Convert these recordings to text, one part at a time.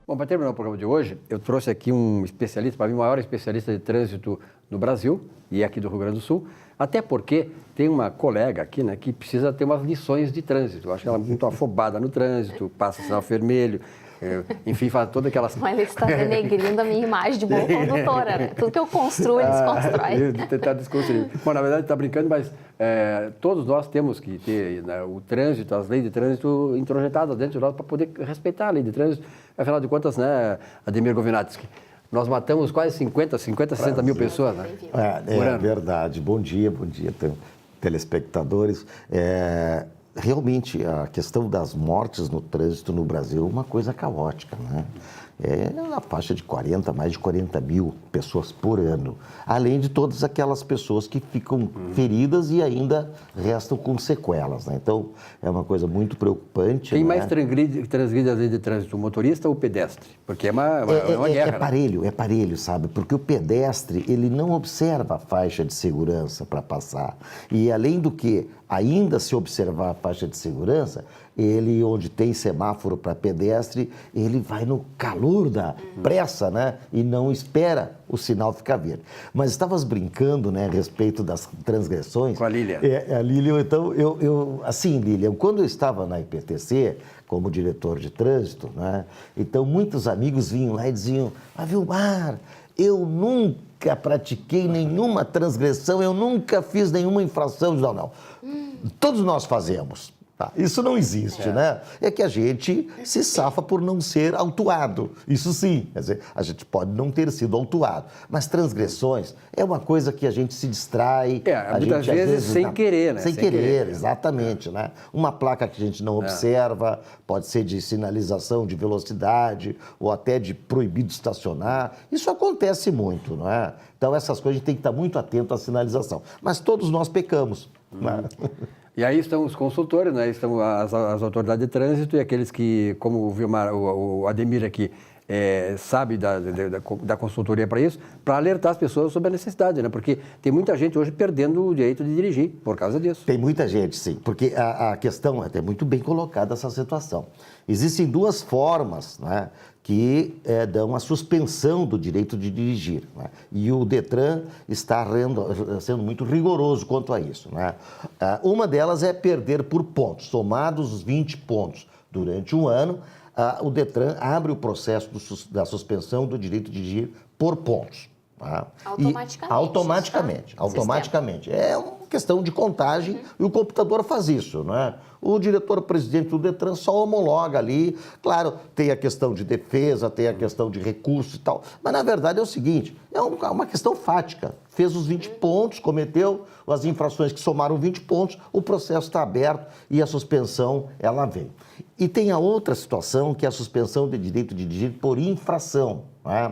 Bom, para terminar o programa de hoje, eu trouxe aqui um especialista, para mim, o maior especialista de trânsito no Brasil, e aqui do Rio Grande do Sul, até porque tem uma colega aqui, né, que precisa ter umas lições de trânsito. Eu acho que ela é muito afobada no trânsito, passa sinal vermelho, enfim, faz toda aquela... Mas ele está denegrindo a minha imagem de boa condutora, né? Tudo que eu construo, ele desconstrói. Tentar desconstruir. Bom, na verdade, está brincando, mas todos nós temos que ter, né, o trânsito, as leis de trânsito introjetadas dentro de nós para poder respeitar a lei de trânsito. Afinal de contas, né, Ademir Govinatsky, nós matamos quase 60 mil pessoas, né? É verdade. Bom dia, telespectadores. Realmente, a questão das mortes no trânsito no Brasil é uma coisa caótica, né? É na faixa de mais de 40 mil pessoas por ano, além de todas aquelas pessoas que ficam feridas e ainda restam com sequelas, né? Então, é uma coisa muito preocupante. Quem né? mais transgride as leis de trânsito, o motorista ou o pedestre? Porque é uma guerra. É parelho, sabe? Porque o pedestre, ele não observa a faixa de segurança para passar. E, além do que, ainda se observar a faixa de segurança, ele, onde tem semáforo para pedestre, ele vai no calor da pressa, né? E não espera o sinal ficar verde. Mas estavas brincando, né, a respeito das transgressões. Com a Lilian. A Lilian, então, assim, Lilian, quando eu estava na IPTC, como diretor de trânsito, né? Então, muitos amigos vinham lá e diziam, Vilmar, eu nunca pratiquei nenhuma transgressão, eu nunca fiz nenhuma infração. Não. Todos nós fazemos. Tá, isso não existe, né? É que a gente se safa por não ser autuado. Isso sim, quer dizer, a gente pode não ter sido autuado. Mas transgressões é uma coisa que a gente se distrai. Muitas vezes sem querer, né? Sem querer, exatamente, né? Uma placa que a gente não observa, pode ser de sinalização de velocidade ou até de proibido estacionar. Isso acontece muito, não é? Então, essas coisas a gente tem que estar muito atento à sinalização. Mas todos nós pecamos, né? E aí estão os consultores, né? Estão as autoridades de trânsito e aqueles que, como o Vilmar, o Ademir aqui, sabe da consultoria para isso, para alertar as pessoas sobre a necessidade, né? Porque tem muita gente hoje perdendo o direito de dirigir por causa disso. Tem muita gente, sim, porque a questão é até muito bem colocada essa situação. Existem duas formas, né, que dão a suspensão do direito de dirigir, né? E o Detran está sendo muito rigoroso quanto a isso, né? Uma delas é perder por pontos, somados os 20 pontos durante um ano, o Detran abre o processo da suspensão do direito de dirigir por pontos. Tá? Automaticamente. É uma questão de contagem e o computador faz isso, né? O diretor-presidente do Detran só homologa ali. Claro, tem a questão de defesa, tem a questão de recurso e tal, mas na verdade é o seguinte, é uma questão fática. Fez os 20 pontos, cometeu as infrações que somaram 20 pontos, o processo está aberto e a suspensão, ela vem. E tem a outra situação, que é a suspensão de direito de dirigir por infração, né?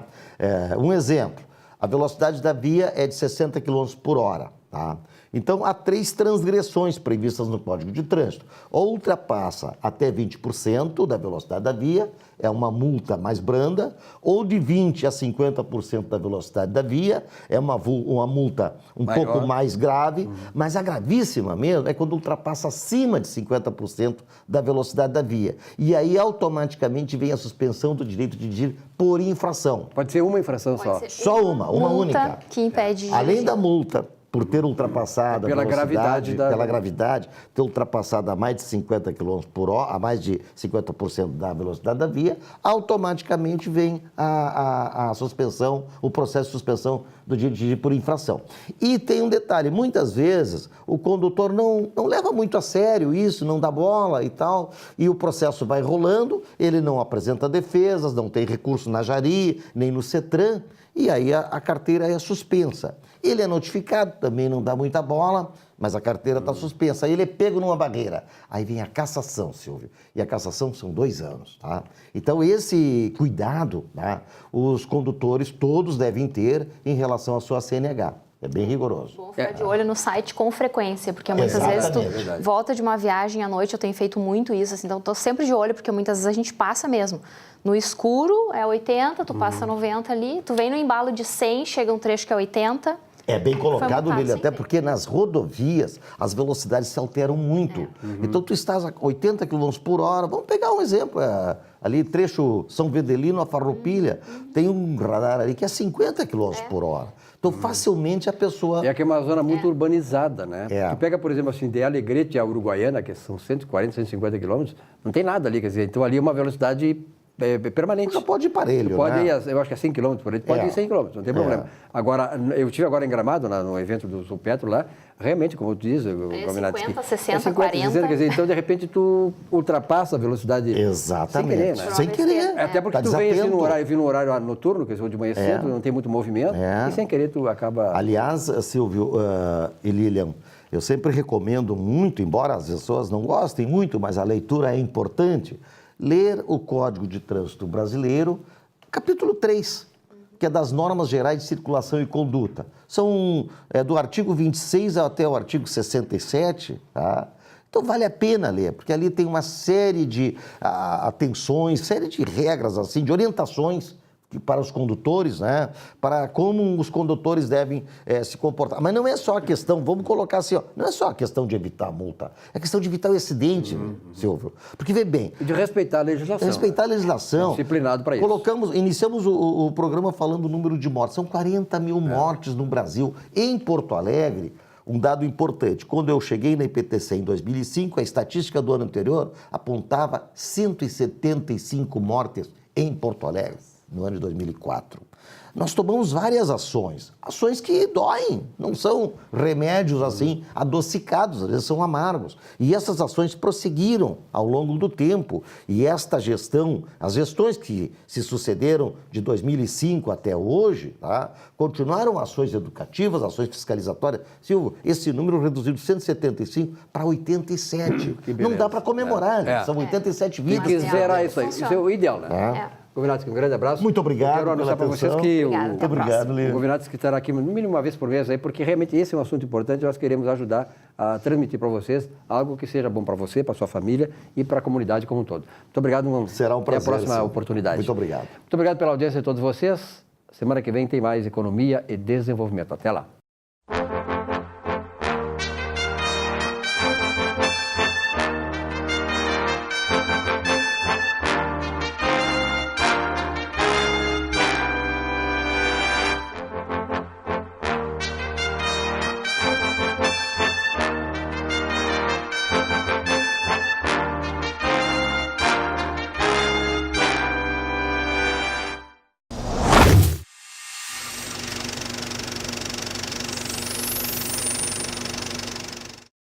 Um exemplo, a velocidade da via é de 60 km por hora, tá? Então, há 3 transgressões previstas no Código de Trânsito. Ou ultrapassa até 20% da velocidade da via, é uma multa mais branda, ou de 20% a 50% da velocidade da via, é uma multa pouco mais grave, mas a gravíssima mesmo é quando ultrapassa acima de 50% da velocidade da via. E aí, automaticamente, vem a suspensão do direito de dirigir por infração. Pode ser uma infração só. Só uma única. Que impede de Além da multa, por ter ultrapassado pela gravidade ter ultrapassado a mais de 50 km por hora, a mais de 50% da velocidade da via, automaticamente vem a suspensão, o processo de suspensão do direito de dirigir por infração. E tem um detalhe, muitas vezes o condutor não leva muito a sério isso, não dá bola e tal, e o processo vai rolando, ele não apresenta defesas, não tem recurso na Jari, nem no CETRAN, e aí a carteira é suspensa. Ele é notificado, também não dá muita bola, mas a carteira está suspensa. Aí ele é pego numa barreira. Aí vem a cassação, Silvio. E a cassação são 2 anos, tá? Então, esse cuidado, tá, os condutores todos devem ter em relação à sua CNH. É bem rigoroso. Bom ficar de olho no site com frequência, porque muitas vezes tu volta de uma viagem à noite, eu tenho feito muito isso, assim, então estou sempre de olho, porque muitas vezes a gente passa mesmo. No escuro é 80, tu passa 90 ali, tu vem no embalo de 100, chega um trecho que é 80... É bem colocado, Lili, até porque nas rodovias as velocidades se alteram muito. Então, tu estás a 80 km por hora, vamos pegar dar um exemplo. Ali, trecho São Vedelino a Farroupilha, tem um radar ali que é 50 km por hora. Então, facilmente a pessoa... E aqui é uma zona muito urbanizada, né? É. Tu pega, por exemplo, assim, de Alegrete a Uruguaiana, que são 140, 150 quilômetros, não tem nada ali, quer dizer, então ali é uma velocidade permanente. Já pode ir parelho, tu pode né? ir, eu acho que é 100 km por aí, tu pode ir 100 km, não tem problema. Agora, eu estive agora em Gramado, no evento do Sul Petro lá, realmente, como tu diz, 50, 60, 50, 40. 60, quer dizer, então de repente tu ultrapassa a velocidade. Exatamente. Sem querer, né? Sem querer. Até porque Tá tu vem assim desatento. no horário noturno, quer dizer, de manhã cedo, não tem muito movimento, e sem querer tu acaba... Aliás, Silvio e Lilian, eu sempre recomendo muito, embora as pessoas não gostem muito, mas a leitura é importante, ler o Código de Trânsito Brasileiro, capítulo 3, que é das normas gerais de circulação e conduta. São do artigo 26 até o artigo 67, tá? Então vale a pena ler, porque ali tem uma série de atenções, série de regras, assim, de orientações para os condutores, né? Para como os condutores devem se comportar. Mas não é só a questão, vamos colocar assim, ó, não é só a questão de evitar a multa, é a questão de evitar o acidente, Silvio. Porque, vê bem... E de respeitar a legislação. Respeitar a legislação. Disciplinado para isso. Iniciamos o programa falando do número de mortes. São 40 mil mortes no Brasil. Em Porto Alegre, um dado importante, quando eu cheguei na IPTC em 2005, a estatística do ano anterior apontava 175 mortes em Porto Alegre, no ano de 2004. Nós tomamos várias ações que doem, não são remédios assim adocicados, às vezes são amargos. E essas ações prosseguiram ao longo do tempo. E esta gestão, as gestões que se sucederam de 2005 até hoje, tá, continuaram ações educativas, ações fiscalizatórias. Silvio, esse número reduziu de 175 para 87. Não dá para comemorar, né? São 87 Quem vidas. quiser isso aí, isso é o ideal, né? Governador, um grande abraço. Muito obrigado. Quero anunciar para vocês que Muito obrigado, o governador que estará aqui no mínimo uma vez por mês aí, porque realmente esse é um assunto importante. Nós queremos ajudar a transmitir para vocês algo que seja bom para você, para sua família e para a comunidade como um todo. Muito obrigado. Será um prazer. Até a próxima oportunidade. Muito obrigado. Muito obrigado pela audiência de todos vocês. Semana que vem tem mais economia e desenvolvimento. Até lá.